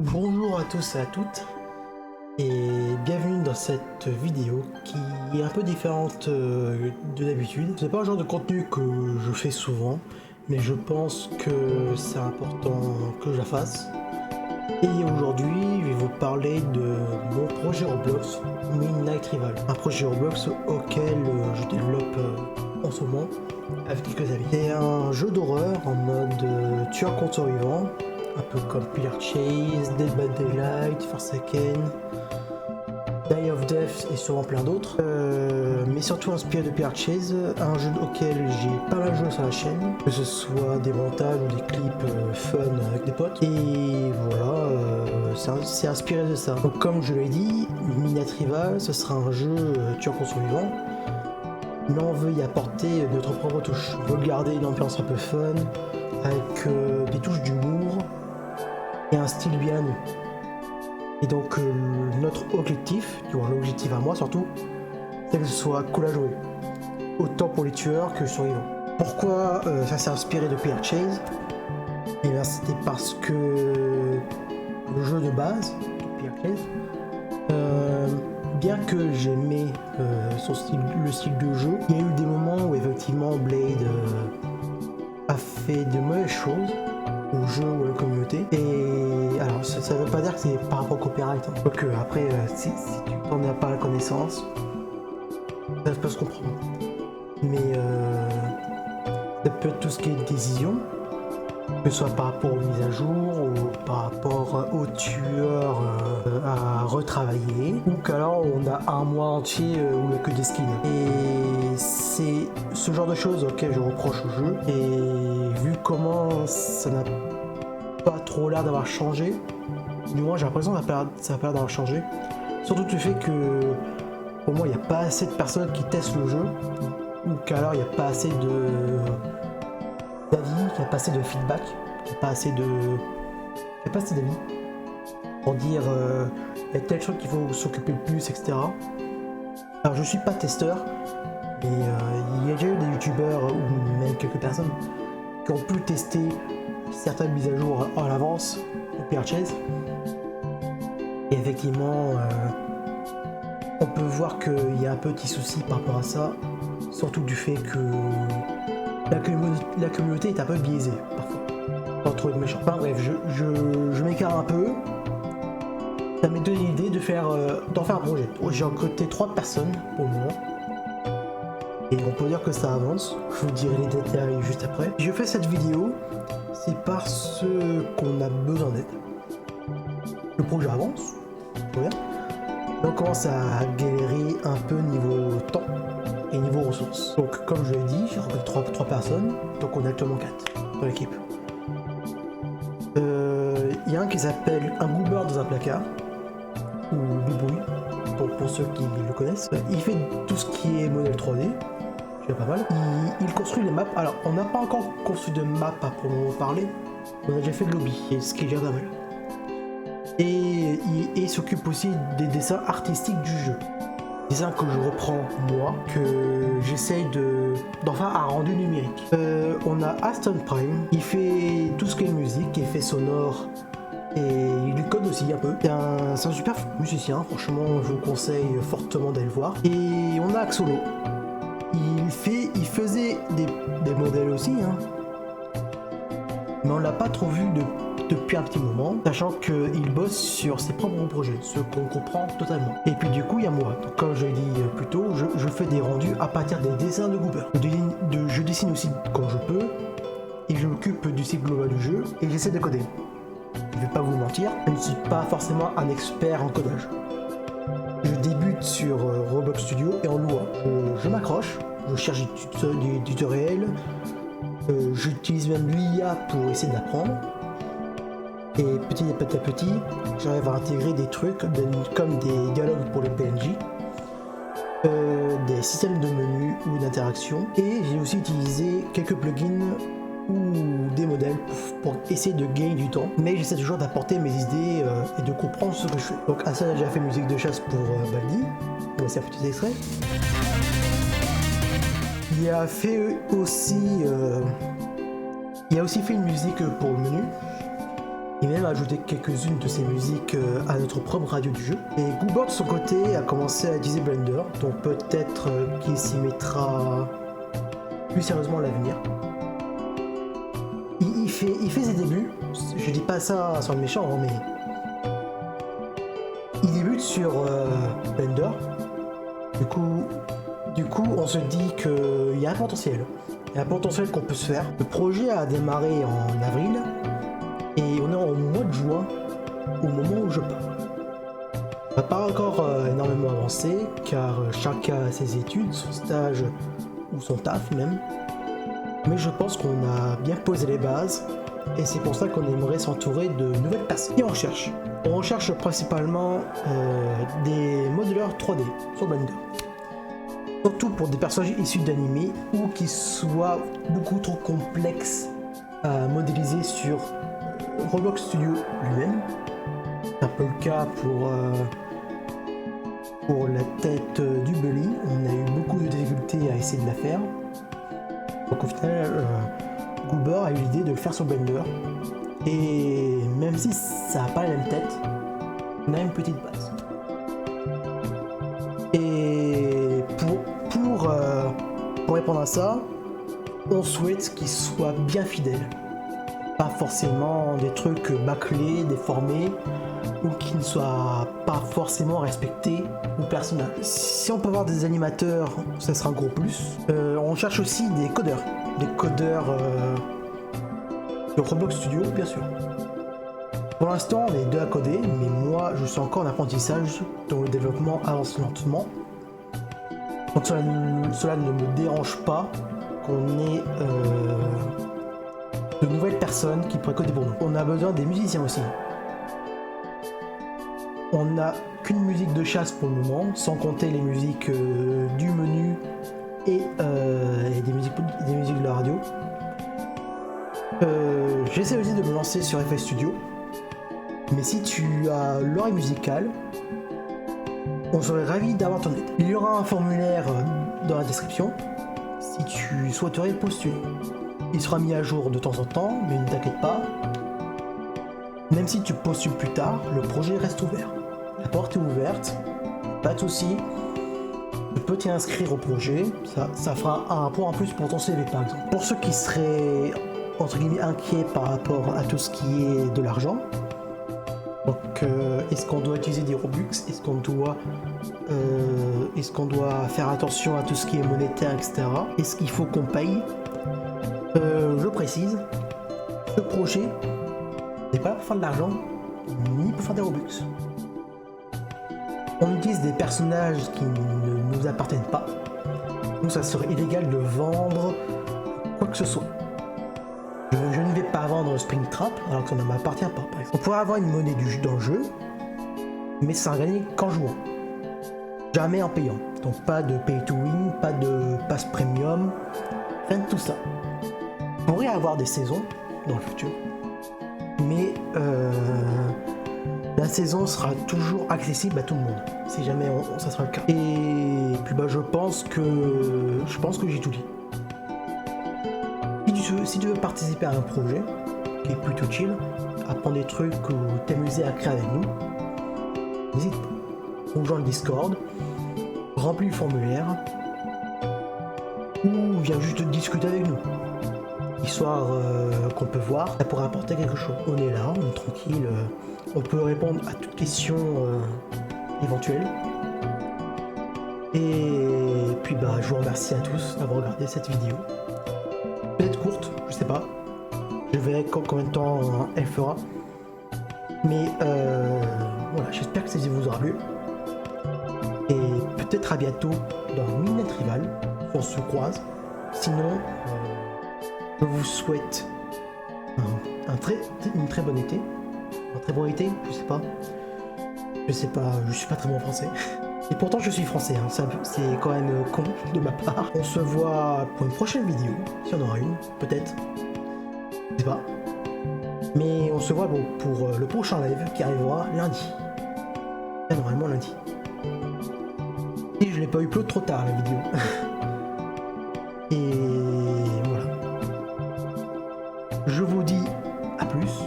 Bonjour à tous et à toutes et bienvenue dans cette vidéo qui est un peu différente de d'habitude. C'est pas un genre de contenu que je fais souvent, mais je pense que c'est important que je la fasse. Et aujourd'hui, je vais vous parler de mon projet Roblox Midnight Rival, un projet Roblox auquel je développe en ce moment avec quelques amis. C'est un jeu d'horreur en mode tueur contre survivant, un peu comme Pillar Chase, Dead by Daylight, Forsaken, Die of Death et sûrement plein d'autres. Mais surtout inspiré de Pillar Chase, un jeu auquel j'ai pas mal joué sur la chaîne, que ce soit des montages ou des clips fun avec des potes. Et voilà, c'est inspiré de ça. Donc comme je l'ai dit, Midnight Rival, ce sera un jeu tueur contre survivant, mais on veut y apporter notre propre touche. On veut garder une ambiance un peu fun, avec des touches d'humour et un style bien à nous. Et donc notre objectif, l'objectif à moi surtout, c'est que ce soit cool à jouer, autant pour les tueurs que les survivants. Pourquoi ça s'est inspiré de Pillar Chase? Et bien c'était parce que le jeu de base, Pillar Chase, bien que j'aimais le style de jeu, il y a eu des moments où effectivement Blade a fait de mauvaises choses au jeu ou à la communauté. Et alors ça veut pas dire que c'est par rapport au copyright, hein. Donc après si tu n'en as pas la connaissance, ça peut se comprendre. Mais ça peut être tout ce qui est décision, que ce soit par rapport aux mises à jour ou par rapport aux tueurs à retravailler, ou qu'alors on a un mois entier où il n'y a que des skins. Et c'est ce genre de choses auxquelles je reproche au jeu. Et vu comment ça n'a pas trop l'air d'avoir changé, du moins j'ai l'impression que ça n'a pas l'air d'avoir changé, surtout du fait que pour moi il n'y a pas assez de personnes qui testent le jeu, ou qu'alors il n'y a pas assez d'avis, qu'il n'y a pas assez de feedback, qu'il n'y a pas assez d'avis pour dire il y a telle chose qu'il faut s'occuper le plus, etc. Alors je suis pas testeur, mais il y a déjà eu des youtubeurs ou même quelques personnes qui ont pu tester certaines mises à jour à l'avance de Pillar Chase. Et effectivement, on peut voir qu'il y a un petit souci par rapport à ça, surtout du fait que la communauté est un peu biaisée parfois, sans trop être méchant. Enfin bref, je m'écarte un peu. Ça m'est donné l'idée d'en faire un projet. J'ai recruté 3 personnes pour le moment. Et on peut dire que ça avance. Je vous dirai les détails juste après. Si je fais cette vidéo, c'est parce qu'on a besoin d'aide. Le projet avance, tout va bien. On commence à galérer un peu niveau temps et niveau ressources. Donc comme je l'ai dit, j'ai recruté 3 personnes, donc on est actuellement 4 dans l'équipe. Il y a un qui s'appelle un goober dans un placard, ou Bibouille, pour ceux qui le connaissent. Il fait tout ce qui est modèle 3D, c'est pas mal. Il construit les maps. Alors on n'a pas encore construit de map à proprement parler, on a déjà fait le lobby, ce qui est déjà pas mal. Et il s'occupe aussi des dessins artistiques du jeu. Dessins que je reprends moi, que j'essaye d'en faire un rendu numérique. On a Aston Prime, il fait tout ce qui est musique, effets sonores, et il code aussi un peu. C'est un super musicien, franchement je vous conseille fortement d'aller le voir. Et on a Axolo, il faisait des modèles aussi, hein. Mais on l'a pas trop vu depuis un petit moment, sachant qu'il bosse sur ses propres projets, ce qu'on comprend totalement. Et puis du coup il y a moi, donc, comme je l'ai dit plus tôt, je fais des rendus à partir des dessins de Goober. Je dessine aussi quand je peux, et je m'occupe du cycle global du jeu, et j'essaie de coder. Je vais pas vous mentir, je ne suis pas forcément un expert en codage. Je débute sur Roblox Studio et en louant. Je m'accroche, je cherche des tutoriels, j'utilise même l'IA pour essayer d'apprendre. Et petit à petit, j'arrive à intégrer des trucs comme des dialogues pour les PNJ, des systèmes de menus ou d'interaction. Et j'ai aussi utilisé quelques plugins ou des modèles pour essayer de gagner du temps, mais j'essaie toujours d'apporter mes idées et de comprendre ce que je fais. Donc Hassan a déjà fait musique de chasse pour Baldi, voici un petit extrait. Il a aussi fait une musique pour le menu, et même ajouter quelques-unes de ses musiques à notre propre radio du jeu. Et Goober de son côté a commencé à utiliser Blender, donc peut-être qu'il s'y mettra plus sérieusement à l'avenir. Il fait ses débuts, je dis pas ça sans le méchant, hein, mais il débute sur Blender. Du coup, on se dit qu'il y a un potentiel. Il y a un potentiel qu'on peut se faire. Le projet a démarré en avril et on est en mois de juin au moment où je parle. On n'a pas encore énormément avancé car chacun a ses études, son stage ou son taf même. Mais je pense qu'on a bien posé les bases et c'est pour ça qu'on aimerait s'entourer de nouvelles personnes. Et on recherche principalement des modeleurs 3D sur Blender. Surtout pour des personnages issus d'animés ou qui soient beaucoup trop complexes à modéliser sur Roblox Studio lui-même. C'est un peu le cas pour la tête du Bully. On a eu beaucoup de difficultés à essayer de la faire. Donc au final, Goober a eu l'idée de le faire sur Blender. Et même si ça n'a pas la même tête, on a une petite base. Et pour répondre à ça, on souhaite qu'il soit bien fidèle. Pas forcément des trucs bâclés, déformés, ou qui ne soient pas forcément respectés ou personnels. Si on peut avoir des animateurs, ça sera un gros plus. On cherche aussi des codeurs de Roblox Studio, bien sûr. Pour l'instant, on est deux à coder, mais moi, je suis encore en apprentissage, dont le développement avance lentement. Donc cela ne me dérange pas qu'on ait de nouvelles personnes qui pourraient coder pour nous. On a besoin des musiciens aussi. On n'a qu'une musique de chasse pour le moment, sans compter les musiques du menu et des musiques de la radio. J'essaie aussi de me lancer sur FL Studio, mais si tu as l'oreille musicale, on serait ravis d'avoir ton aide. Il y aura un formulaire dans la description si tu souhaiterais postuler. Il sera mis à jour de temps en temps, mais ne t'inquiète pas, même si tu postules plus tard, le projet reste ouvert. La porte est ouverte, pas de soucis. Tu peux t'y inscrire au projet, ça fera un point en plus pour ton CV par exemple. Pour ceux qui seraient entre guillemets inquiets par rapport à tout ce qui est de l'argent, donc est-ce qu'on doit utiliser des Robux, est-ce qu'on doit faire attention à tout ce qui est monétaire, etc. Est-ce qu'il faut qu'on paye? Je précise, ce projet n'est pas là pour faire de l'argent, ni pour faire des Robux. On utilise des personnages qui ne nous appartiennent pas, donc ça serait illégal de vendre quoi que ce soit. Je ne vais pas vendre Springtrap alors que ça ne m'appartient pas, par exemple. On pourrait avoir une monnaie dans le jeu, mais ça sera gagné qu'en jouant. Jamais en payant. Donc pas de pay to win, pas de pass premium, rien de tout ça. On pourrait avoir des saisons dans le futur, mais la saison sera toujours accessible à tout le monde, si jamais ça sera le cas. Et puis je pense que j'ai tout dit. Si tu veux participer à un projet qui est plutôt chill, apprendre des trucs ou t'amuser à créer avec nous, n'hésite pas. Rejoins le Discord, remplis le formulaire ou viens juste discuter avec nous. Histoire qu'on peut voir, ça pourrait apporter quelque chose. On est là, on est tranquille, on peut répondre à toutes questions éventuelles. Et puis je vous remercie à tous d'avoir regardé cette vidéo. Peut-être courte, je sais pas. Je verrai combien de temps elle fera. Mais voilà, j'espère que ça vous aura plu. Et peut-être à bientôt dans Midnight Rival. On se croise. Sinon, je vous souhaite une très bonne été. Un très bon été, je sais pas. Je suis pas très bon en français. Et pourtant je suis français, hein. C'est quand même con de ma part. On se voit pour une prochaine vidéo, s'il y en aura une, peut-être. Je sais pas. Mais on se voit pour le prochain live qui arrivera lundi. Normalement lundi. Et je l'ai pas upload trop tard la vidéo. Et voilà. Je vous dis à plus.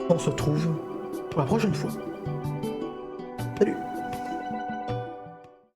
On on se retrouve pour la prochaine fois. Salut!